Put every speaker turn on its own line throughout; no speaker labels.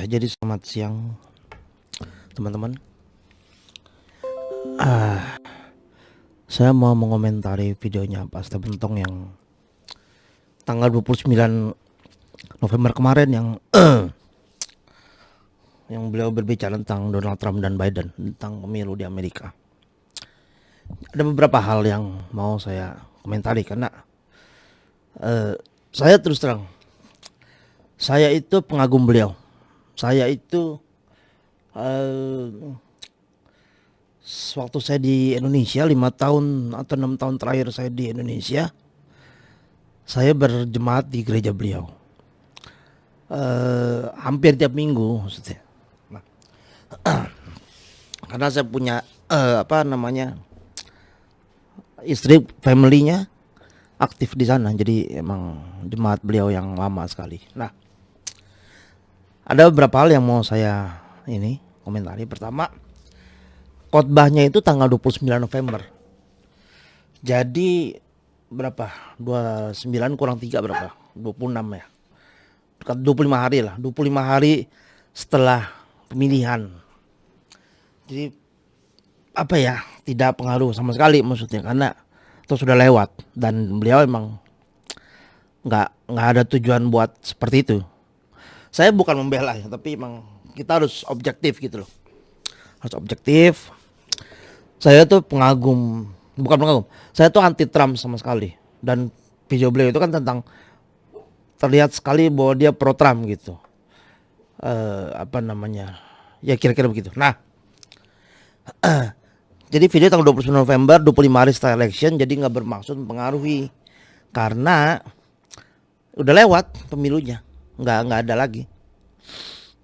Jadi selamat siang teman-teman. Ah, saya mau mengomentari videonya Pak Stephen Tong yang tanggal 29 November kemarin yang beliau berbicara tentang Donald Trump dan Biden tentang pemilu di Amerika. Ada beberapa hal yang mau saya komentari karena saya terus terang, saya itu pengagum beliau. Saya itu waktu saya di Indonesia 5 tahun atau 6 tahun terakhir saya di Indonesia, saya berjemaat di gereja beliau. Hampir tiap minggu maksudnya. Nah, karena saya punya istri, family-nya aktif di sana, jadi emang jemaat beliau yang lama sekali. Nah, ada beberapa hal yang mau saya komentari. Pertama, khotbahnya itu tanggal 29 November. Jadi berapa? 29 kurang 3 berapa? 26 ya. Dekat 25 hari lah, 25 hari setelah pemilihan. Jadi tidak pengaruh sama sekali maksudnya, karena itu sudah lewat dan beliau emang nggak ada tujuan buat seperti itu. Saya bukan membela ya, tapi emang kita harus objektif gitu loh. Harus objektif. Saya tuh bukan pengagum. Saya tuh anti Trump sama sekali. Dan video beliau itu kan terlihat sekali bahwa dia pro Trump gitu. Ya kira-kira begitu. Nah, jadi video tanggal 29 November, 25 hari setelah election, jadi nggak bermaksud mempengaruhi karena udah lewat pemilunya, nggak ada lagi.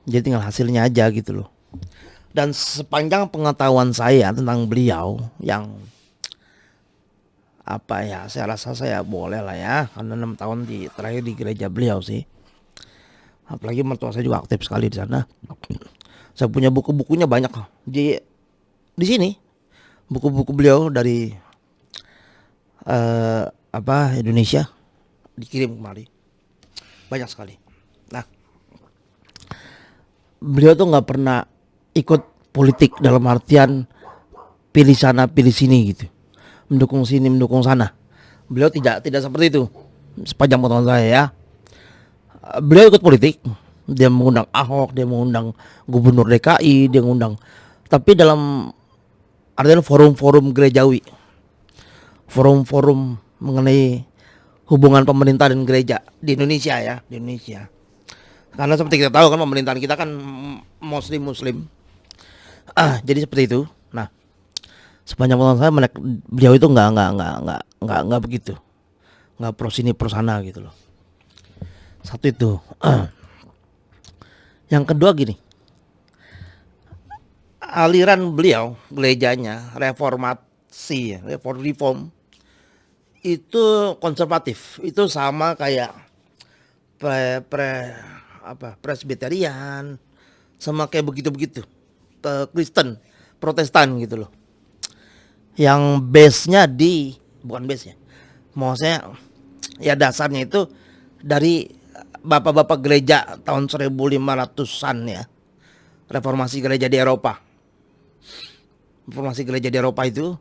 Jadi tinggal hasilnya aja gitu loh. Dan sepanjang pengetahuan saya tentang beliau yang saya rasa saya boleh lah ya, karena 6 tahun terakhir di gereja beliau sih. Apalagi mertua saya juga aktif sekali di sana. Saya punya buku-bukunya banyak di sini. Buku-buku beliau dari Indonesia dikirim kemari. Banyak sekali. Nah, beliau tuh nggak pernah ikut politik dalam artian pilih sana pilih sini gitu, mendukung sini mendukung sana. Beliau tidak seperti itu sepanjang pengetahuan saya ya. Beliau ikut politik, dia mengundang Ahok, dia mengundang gubernur DKI, dia mengundang, tapi dalam artian forum-forum gerejawi, forum-forum mengenai hubungan pemerintah dan gereja di Indonesia ya, di Indonesia. Karena seperti kita tahu kan pemerintahan kita kan muslim. Jadi seperti itu. Nah, sepanjang pengetahuan saya beliau itu nggak begitu, nggak pro sini pro sana gitu loh. Satu itu. Yang kedua gini, aliran beliau gerejanya reformasi, reform itu konservatif, itu sama kayak presbyterian, sama kayak begitu Kristen Protestan gitu loh. Yang base-nya bukan base-nya, maksudnya ya dasarnya itu dari bapak-bapak gereja tahun 1500-an ya. Reformasi gereja di Eropa. Reformasi gereja di Eropa itu,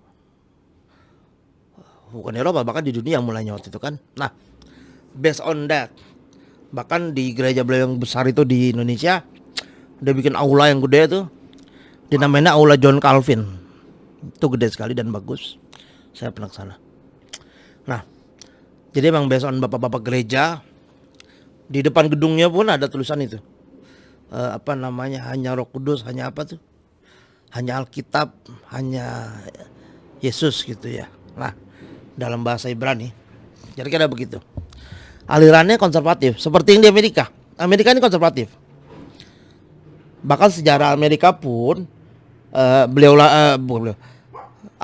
bukan Eropa, bahkan di dunia mulainya waktu itu kan. Nah, based on that, bahkan di gereja beliau yang besar itu di Indonesia, dia bikin aula yang gede tuh, dinamain aula John Calvin. Itu gede sekali dan bagus. Saya pernah ke sana. Nah, jadi emang based on bapak-bapak gereja. Di depan gedungnya pun ada tulisan itu. Hanya Roh Kudus, hanya hanya Alkitab, hanya Yesus gitu ya. Nah, dalam bahasa Ibrani. Jadi kira begitu. Alirannya konservatif, seperti yang di Amerika. Amerika ini konservatif. Bahkan sejarah Amerika pun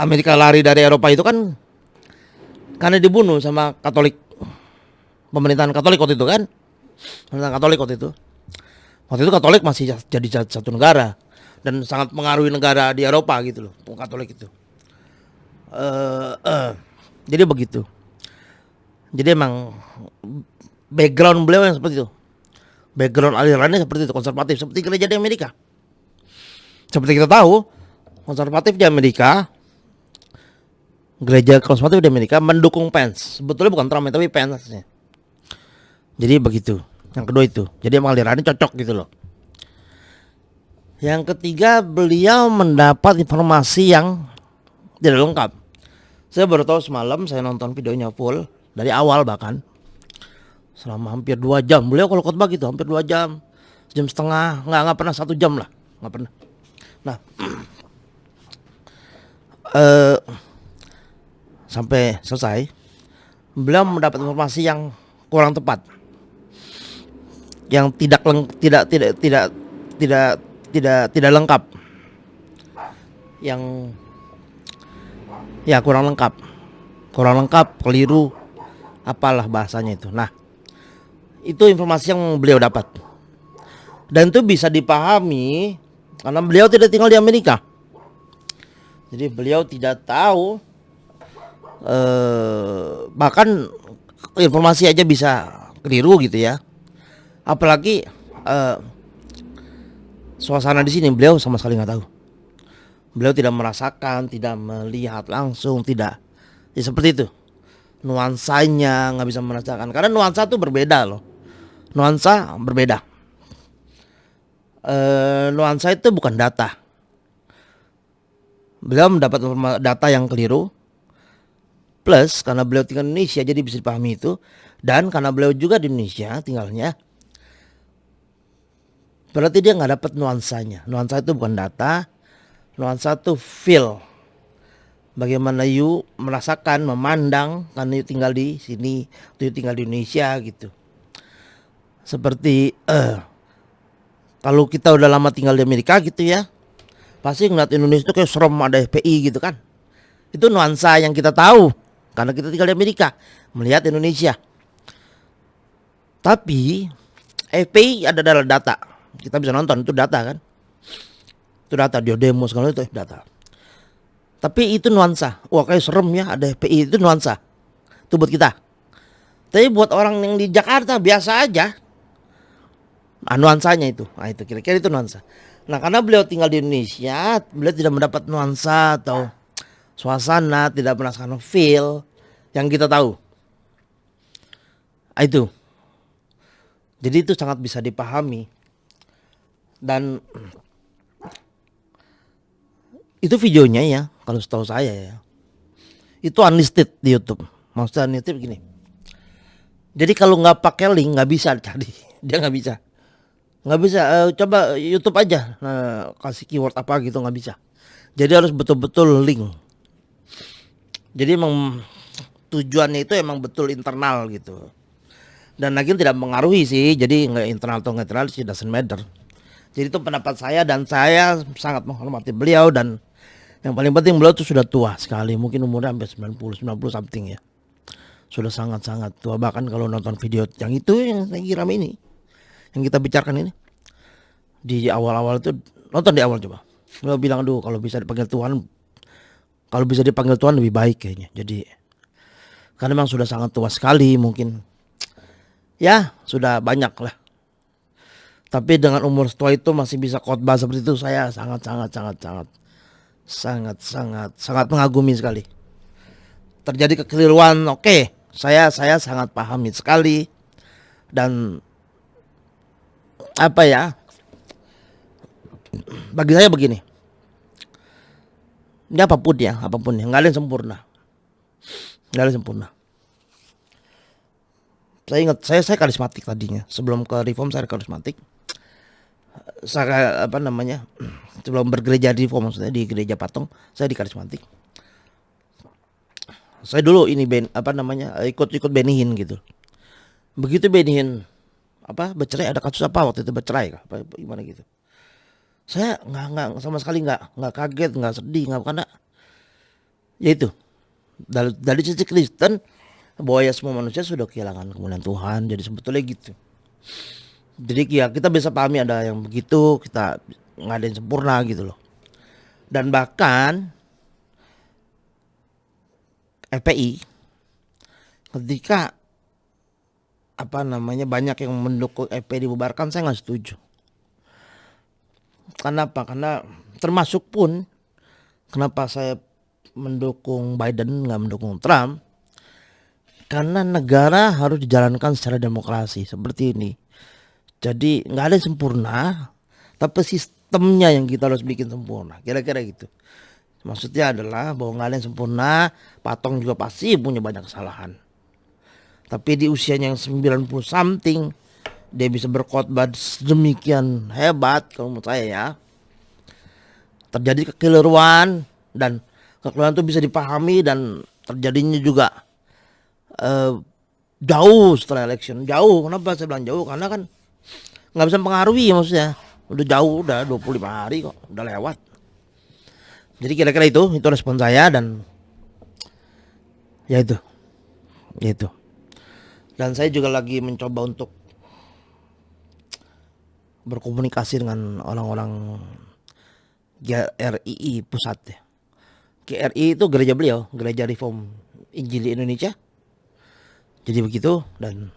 Amerika lari dari Eropa itu kan karena dibunuh sama Katolik, pemerintahan Katolik waktu itu kan. Pemerintahan Katolik waktu itu Katolik masih jadi satu negara dan sangat mengaruhi negara di Eropa gitu loh, Katolik itu. Jadi begitu. Jadi emang background beliau yang seperti itu. Background alirannya seperti itu, konservatif, seperti gereja di Amerika. Seperti kita tahu, konservatif di Amerika, gereja konservatif di Amerika mendukung Pence. Sebetulnya bukan Trump tapi Pence. Jadi begitu. Yang kedua itu. Jadi emang alirannya cocok gitu loh. Yang ketiga, beliau mendapat informasi yang tidak lengkap. Saya baru tahu semalam, saya nonton videonya full dari awal bahkan selama hampir 2 jam. Beliau kalau khotbah gitu hampir 2 jam, jam setengah, nggak pernah 1 jam lah, nggak pernah. Nah, sampai selesai, beliau mendapat informasi yang kurang tepat, yang tidak lengkap, yang ya kurang lengkap, keliru, apalah bahasanya itu. Nah, itu informasi yang beliau dapat, dan itu bisa dipahami karena beliau tidak tinggal di Amerika. Jadi beliau tidak tahu, bahkan informasi aja bisa keliru gitu ya. Apalagi suasana di sini beliau sama sekali nggak tahu. Beliau tidak merasakan, tidak melihat langsung, tidak. Ya seperti itu. Nuansanya nggak bisa merasakan karena nuansa itu berbeda loh. Nuansa berbeda. Nuansa itu bukan data. Beliau mendapat data yang keliru. Plus karena beliau tinggal di Indonesia jadi bisa dipahami itu. Dan karena beliau juga di Indonesia tinggalnya, berarti dia nggak dapat nuansanya. Nuansa itu bukan data. Nuansa itu feel. Bagaimana you merasakan, memandang karena you tinggal di sini, you tinggal di Indonesia gitu. Seperti kalau kita udah lama tinggal di Amerika gitu ya, pasti ngeliat Indonesia itu kayak serem, ada FPI gitu kan. Itu nuansa yang kita tahu karena kita tinggal di Amerika, melihat Indonesia. Tapi FPI ada dalam data, kita bisa nonton, itu data kan. Itu data, dia demo segala itu data. Tapi itu nuansa. Wah kayak serem ya ada FPI, itu nuansa. Itu buat kita. Tapi buat orang yang di Jakarta biasa aja, nuansanya itu. Nah itu kira-kira itu nuansa. Nah karena beliau tinggal di Indonesia, beliau tidak mendapat nuansa atau suasana, tidak merasakan feel yang kita tahu. Nah, itu. Jadi itu sangat bisa dipahami. Dan itu videonya ya, kalau setahu saya ya, itu unlisted di YouTube. Maksudnya unlisted begini. Jadi kalau nggak pakai link nggak bisa cari, dia nggak bisa. Coba YouTube aja, kasih keyword apa gitu nggak bisa. Jadi harus betul-betul link. Jadi emang tujuannya itu emang betul internal gitu. Dan lagi tidak mengaruhi sih, jadi nggak internal atau nggak internal sih doesn't matter. Jadi itu pendapat saya dan saya sangat menghormati beliau, dan yang paling penting beliau tuh sudah tua sekali, mungkin umurnya sampai 90 something ya. Sudah sangat-sangat tua, bahkan kalau nonton video yang itu yang saya kira ini, yang kita bicarakan ini, di awal-awal itu nonton di awal coba. Beliau bilang aduh kalau bisa dipanggil Tuhan lebih baik kayaknya. Jadi karena memang sudah sangat tua sekali, mungkin ya sudah banyak lah. Tapi dengan umur setua itu masih bisa khotbah seperti itu, saya sangat mengagumi sekali. Terjadi kekeliruan, oke, saya sangat pahami sekali. Dan apa ya, bagi saya begini, ini apapun ya, nggak ada yang sempurna, Saya ingat, saya karismatik tadinya, sebelum ke reform saya karismatik. Saya sebelum bergereja di reform, maksudnya di gereja Patung, saya di karismatik. Saya dulu ini ikut Benihin gitu. Begitu Benihin bercerai, ada kasus apa waktu itu, bercerai apa gimana gitu. Saya nggak sama sekali nggak kaget, nggak sedih, nggak, karena ya itu dari sisi Kristen bahwa ya semua manusia sudah kehilangan kemuliaan Tuhan, jadi sebetulnya gitu. Jadi ya kita bisa pahami ada yang begitu, kita nggak ada yang sempurna gitu loh. Dan bahkan FPI ketika banyak yang mendukung FPI dibubarkan, saya nggak setuju. Kenapa? Karena termasuk pun kenapa saya mendukung Biden nggak mendukung Trump, karena negara harus dijalankan secara demokrasi seperti ini. Jadi nggak ada yang sempurna, tapi sistemnya yang kita harus bikin sempurna. Kira-kira gitu. Maksudnya adalah bahwa nggak ada yang sempurna, Patong juga pasti punya banyak kesalahan. Tapi di usianya yang 90 something, dia bisa berkhotbah sedemikian hebat kalau menurut saya ya. Terjadi kekeliruan dan kekeliruan itu bisa dipahami dan terjadinya juga jauh setelah election. Jauh, kenapa saya bilang jauh? Karena kan nggak bisa mempengaruhi maksudnya. Udah jauh, udah 25 hari kok, udah lewat. Jadi kira-kira itu respon saya dan ya itu. Dan saya juga lagi mencoba untuk berkomunikasi dengan orang-orang GRII pusat ya. GRI itu gereja beliau, Gereja Reform Injili Indonesia. Jadi begitu dan